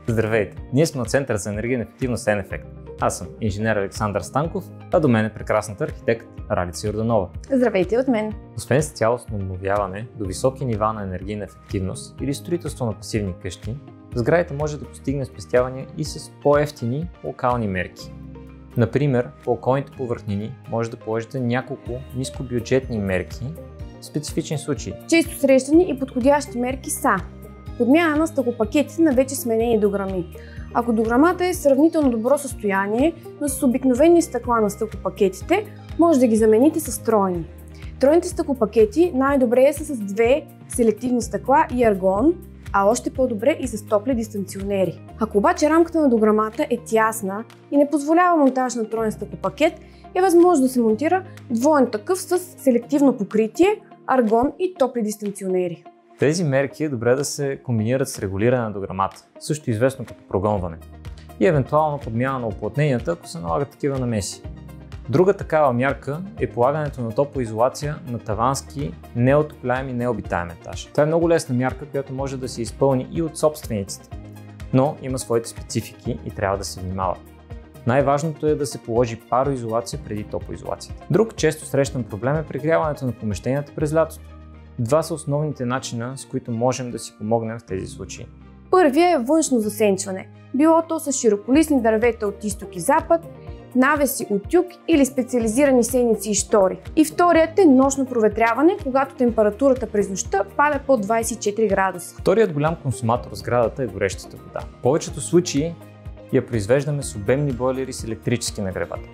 Здравейте! Ние сме от Центъра за енергийна ефективност Енефект. Аз съм инженер Александър Станков, а до мен е прекрасната архитект Ралица Йорданова. Здравейте от мен! Освен с цялостно обновяване до високи нива на енергийна ефективност или строителство на пасивни къщи, сградите може да постигне спестявания и с по-евтини локални мерки. Например, по околните повърхнини може да положите няколко нискобюджетни мерки в специфични случаи. Често срещани и подходящи мерки са подмяна на стъклопакетите на вече сменени дограми. Ако дограмата е в сравнително добро състояние, но с обикновени стъкла на стъклопакетите, може да ги замените с тройни. Тройните стъклопакети най-добре е с две селективни стъкла и аргон, а още по-добре и с топли дистанционери. Ако обаче рамката на дограмата е тясна и не позволява монтаж на троен стъклопакет, е възможно да се монтира двоен такъв с селективно покритие, аргон и топли дистанционери. Тези мерки е добре да се комбинират с регулиране на дограмата, също известно като прогонване, и евентуално подмяна на уплътненията, ако се налагат такива намеси. Друга такава мярка е полагането на топлоизолация на тавански неотопляем и необитаем етаж. Това е много лесна мярка, която може да се изпълни и от собствениците, но има своите специфики и трябва да се внимава. Най-важното е да се положи пароизолация преди топлоизолацията. Друг често срещан проблем е прегряването на помещенията през лятото. Два са основните начина, с които можем да си помогнем в тези случаи. Първият е външно засенчване, било то с широколистни дървета от изток и запад, навеси от юг или специализирани сеници и щори. И вторият е нощно проветряване, когато температурата през нощта пада под 24 градуса. Вторият голям консуматор в сградата е горещата вода. В повечето случаи я произвеждаме с обемни бойлери с електрически нагревател.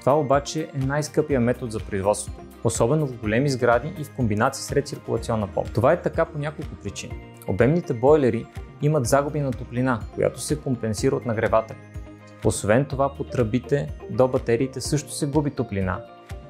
Това обаче е най-скъпия метод за производството, особено в големи сгради и в комбинация с рециркулационна помпа. Това е така по няколко причини. Обемните бойлери имат загуби на топлина, която се компенсира от нагревателя. Освен това, по тръбите до батериите също се губи топлина,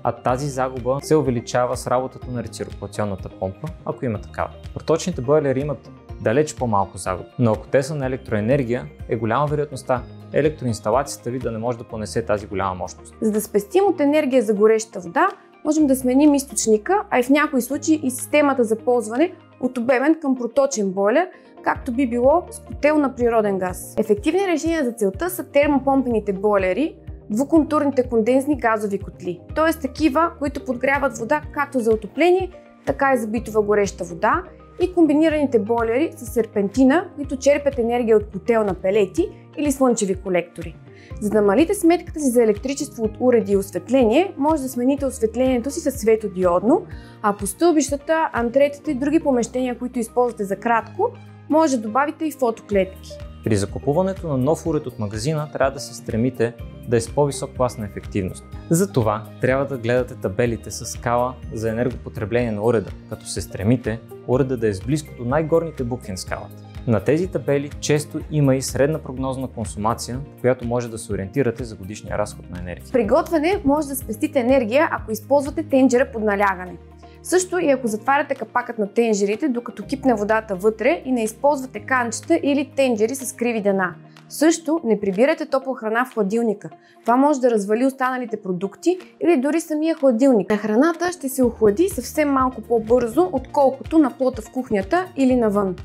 а тази загуба се увеличава с работата на рециркулационната помпа, ако има такава. Проточните бойлери имат далеч по-малко загуби, но ако те са на електроенергия, е голяма вероятността електроинсталацията ви да не може да понесе тази голяма мощност. За да спестим от енергия за гореща вода, можем да сменим източника, а и в някои случаи и системата за ползване от обемен към проточен бойлер, както би било с котел на природен газ. Ефективни решения за целта са термопомпените бойлери, двуконтурните конденсни газови котли, т.е. такива, които подгряват вода както за отопление, така и за битова гореща вода, и комбинираните бойлери с серпентина, които черпят енергия от котел на пелети или слънчеви колектори. За да намалите сметката си за електричество от уреди и осветление, може да смените осветлението си със светодиодно, а по стълбищата, антретите и други помещения, които използвате за кратко, може да добавите и фотоклетки. При закупуването на нов уред от магазина трябва да се стремите да е с по-висок клас на ефективност. Затова трябва да гледате табелите с скала за енергопотребление на уреда, като се стремите уреда да е с близко до най-горните букви на скалата. На тези табели често има и средна прогнозна консумация, по която може да се ориентирате за годишния разход на енергия. При готвене може да спестите енергия, ако използвате тенджера под налягане. Също и ако затваряте капакът на тенджерите, докато кипне водата вътре и не използвате канчета или тенджери с криви дъна. Също не прибирайте топла храна в хладилника. Това може да развали останалите продукти или дори самия хладилник. Храната ще се охлади съвсем малко по-бързо, отколкото на плота в кухнята или навън.